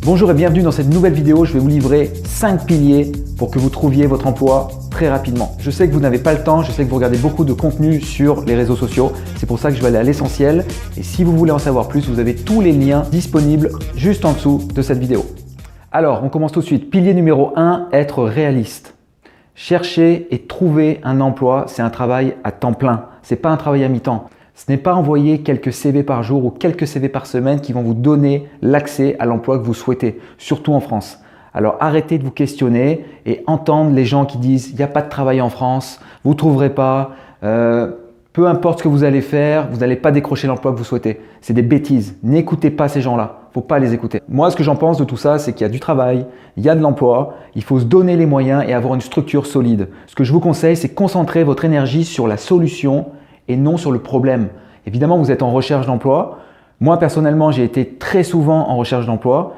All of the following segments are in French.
Bonjour et bienvenue dans cette nouvelle vidéo. Je vais vous livrer 5 piliers pour que vous trouviez votre emploi très rapidement. Je sais que vous n'avez pas le temps, je sais que vous regardez beaucoup de contenu sur les réseaux sociaux. C'est pour ça que je vais aller à l'essentiel. Et si vous voulez en savoir plus, vous avez tous les liens disponibles juste en dessous de cette vidéo. Alors, on commence tout de suite. Pilier numéro 1, être réaliste. Chercher et trouver un emploi, c'est un travail à temps plein. Ce n'est pas un travail à mi-temps. Ce n'est pas envoyer quelques CV par jour ou quelques CV par semaine qui vont vous donner l'accès à l'emploi que vous souhaitez, surtout en France. Alors arrêtez de vous questionner et entendre les gens qui disent « il n'y a pas de travail en France, vous ne trouverez pas, peu importe ce que vous allez faire, vous n'allez pas décrocher l'emploi que vous souhaitez ». C'est des bêtises. N'écoutez pas ces gens-là. Il ne faut pas les écouter. Moi, ce que j'en pense de tout ça, c'est qu'il y a du travail, il y a de l'emploi, il faut se donner les moyens et avoir une structure solide. Ce que je vous conseille, c'est concentrer votre énergie sur la solution et non sur le problème. Évidemment, vous êtes en recherche d'emploi. Moi, personnellement, j'ai été très souvent en recherche d'emploi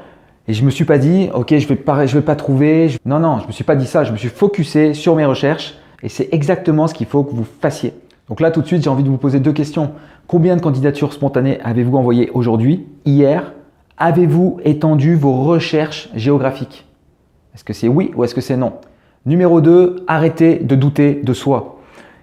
et je ne me suis pas dit « ok, je vais pas trouver ». Non, je ne me suis pas dit ça. Je me suis focusé sur mes recherches et c'est exactement ce qu'il faut que vous fassiez. Donc là, tout de suite, j'ai envie de vous poser deux questions. Combien de candidatures spontanées avez-vous envoyées aujourd'hui, hier? Avez-vous étendu vos recherches géographiques? Est-ce que c'est oui ou est-ce que c'est non? Numéro 2, arrêtez de douter de soi.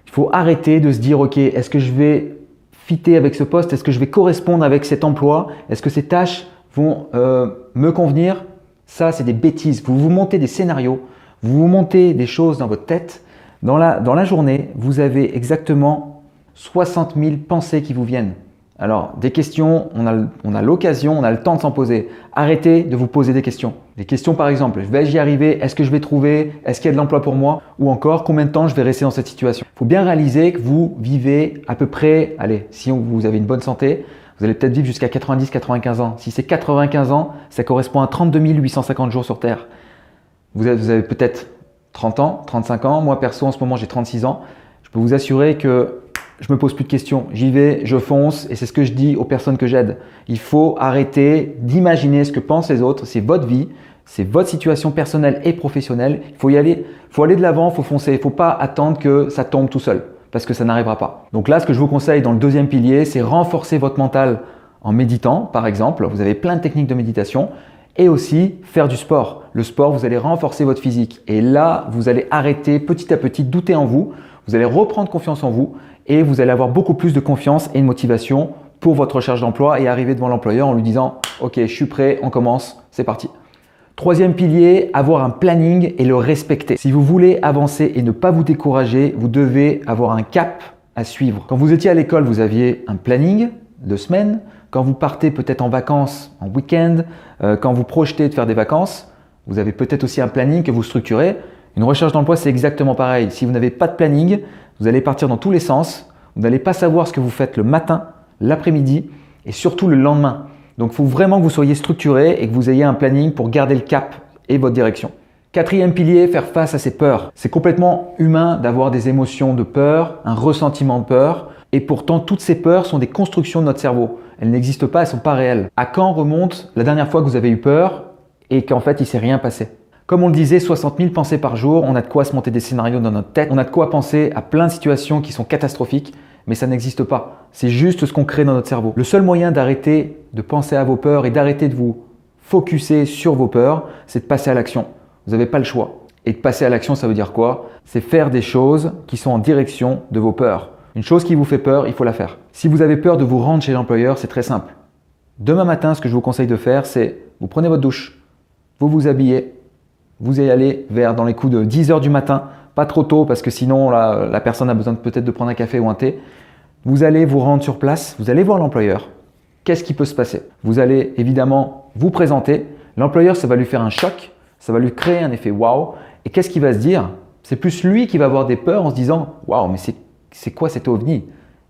Il faut arrêter de se dire « ok, est-ce que je vais fitter avec ce poste? Est-ce que je vais correspondre avec cet emploi? Est-ce que ces tâches vont me convenir ?» Ça, c'est des bêtises. Vous vous montez des scénarios, vous vous montez des choses dans votre tête. Dans la journée, vous avez exactement 60 000 pensées qui vous viennent. Alors, des questions, on a l'occasion, on a le temps de s'en poser. Arrêtez de vous poser des questions. Des questions par exemple, vais-je y arriver? Est-ce que je vais trouver? Est-ce qu'il y a de l'emploi pour moi? Ou encore, combien de temps je vais rester dans cette situation? Il faut bien réaliser que vous vivez à peu près, allez, si vous avez une bonne santé, vous allez peut-être vivre jusqu'à 90-95 ans. Si c'est 95 ans, ça correspond à 32 850 jours sur Terre. Vous avez peut-être 30 ans, 35 ans. Moi, perso, en ce moment, j'ai 36 ans. Je peux vous assurer que je me pose plus de questions. J'y vais, je fonce et c'est ce que je dis aux personnes que j'aide. Il faut arrêter d'imaginer ce que pensent les autres. C'est votre vie, c'est votre situation personnelle et professionnelle. Il faut y aller, il faut aller de l'avant, il faut foncer. Il ne faut pas attendre que ça tombe tout seul parce que ça n'arrivera pas. Donc là, ce que je vous conseille dans le deuxième pilier, c'est renforcer votre mental en méditant, par exemple. Vous avez plein de techniques de méditation et aussi faire du sport. Le sport, vous allez renforcer votre physique et là, vous allez arrêter petit à petit de douter en vous. Vous allez reprendre confiance en vous et vous allez avoir beaucoup plus de confiance et de motivation pour votre recherche d'emploi et arriver devant l'employeur en lui disant « ok, je suis prêt, on commence, c'est parti ». Troisième pilier, avoir un planning et le respecter. Si vous voulez avancer et ne pas vous décourager, vous devez avoir un cap à suivre. Quand vous étiez à l'école, vous aviez un planning de semaine. Quand vous partez peut-être en vacances, en week-end, quand vous projetez de faire des vacances, vous avez peut-être aussi un planning que vous structurez. Une recherche d'emploi, c'est exactement pareil. Si vous n'avez pas de planning, vous allez partir dans tous les sens. Vous n'allez pas savoir ce que vous faites le matin, l'après-midi et surtout le lendemain. Donc, il faut vraiment que vous soyez structuré et que vous ayez un planning pour garder le cap et votre direction. Quatrième pilier, faire face à ses peurs. C'est complètement humain d'avoir des émotions de peur, un ressentiment de peur. Et pourtant, toutes ces peurs sont des constructions de notre cerveau. Elles n'existent pas, elles ne sont pas réelles. À quand remonte la dernière fois que vous avez eu peur et qu'en fait, il ne s'est rien passé? Comme on le disait, 60 000 pensées par jour, on a de quoi se monter des scénarios dans notre tête, on a de quoi penser à plein de situations qui sont catastrophiques, mais ça n'existe pas. C'est juste ce qu'on crée dans notre cerveau. Le seul moyen d'arrêter de penser à vos peurs et d'arrêter de vous focuser sur vos peurs, c'est de passer à l'action. Vous n'avez pas le choix. Et de passer à l'action, ça veut dire quoi? C'est faire des choses qui sont en direction de vos peurs. Une chose qui vous fait peur, il faut la faire. Si vous avez peur de vous rendre chez l'employeur, c'est très simple. Demain matin, ce que je vous conseille de faire, c'est vous prenez votre douche, vous vous habillez, vous y allez dans les coups de 10 h du matin, pas trop tôt parce que sinon la personne a besoin peut-être de prendre un café ou un thé. Vous allez vous rendre sur place, vous allez voir l'employeur. Qu'est-ce qui peut se passer? Vous allez évidemment vous présenter. L'employeur, ça va lui faire un choc, ça va lui créer un effet waouh. Et qu'est-ce qu'il va se dire? C'est plus lui qui va avoir des peurs en se disant « waouh, mais c'est quoi cet ovni ?»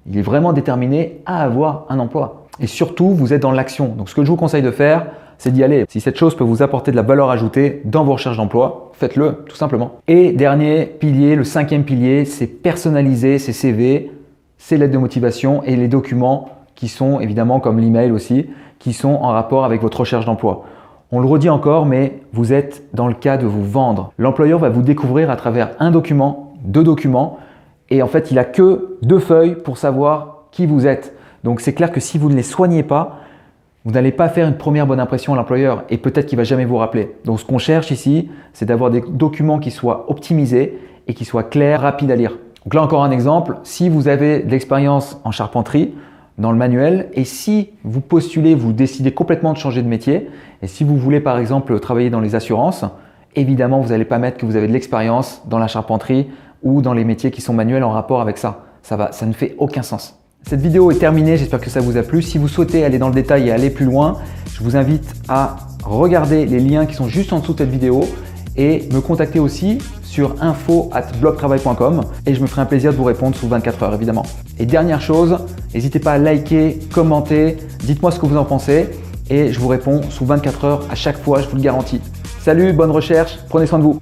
Il est vraiment déterminé à avoir un emploi. Et surtout, vous êtes dans l'action. Donc, ce que je vous conseille de faire, c'est d'y aller. Si cette chose peut vous apporter de la valeur ajoutée dans vos recherches d'emploi, faites-le tout simplement. Et dernier pilier, le cinquième pilier, c'est personnaliser ses CV, ses lettres de motivation et les documents qui sont évidemment comme l'email aussi, qui sont en rapport avec votre recherche d'emploi. On le redit encore, mais vous êtes dans le cas de vous vendre. L'employeur va vous découvrir à travers un document, 2 documents, et en fait, il n'a que 2 feuilles pour savoir qui vous êtes. Donc, c'est clair que si vous ne les soignez pas, Vous n'allez pas faire une première bonne impression à l'employeur et peut-être qu'il ne va jamais vous rappeler. Donc ce qu'on cherche ici, c'est d'avoir des documents qui soient optimisés et qui soient clairs, rapides à lire. Donc là encore un exemple, si vous avez de l'expérience en charpenterie, dans le manuel, et si vous postulez, vous décidez complètement de changer de métier, et si vous voulez par exemple travailler dans les assurances, évidemment vous n'allez pas mettre que vous avez de l'expérience dans la charpenterie ou dans les métiers qui sont manuels en rapport avec ça. Ça ne fait aucun sens. Cette vidéo est terminée, j'espère que ça vous a plu. Si vous souhaitez aller dans le détail et aller plus loin, je vous invite à regarder les liens qui sont juste en dessous de cette vidéo et me contacter aussi sur info@blogtravail.com et je me ferai un plaisir de vous répondre sous 24 heures évidemment. Et dernière chose, n'hésitez pas à liker, commenter, dites-moi ce que vous en pensez et je vous réponds sous 24 heures à chaque fois, je vous le garantis. Salut, bonne recherche, prenez soin de vous.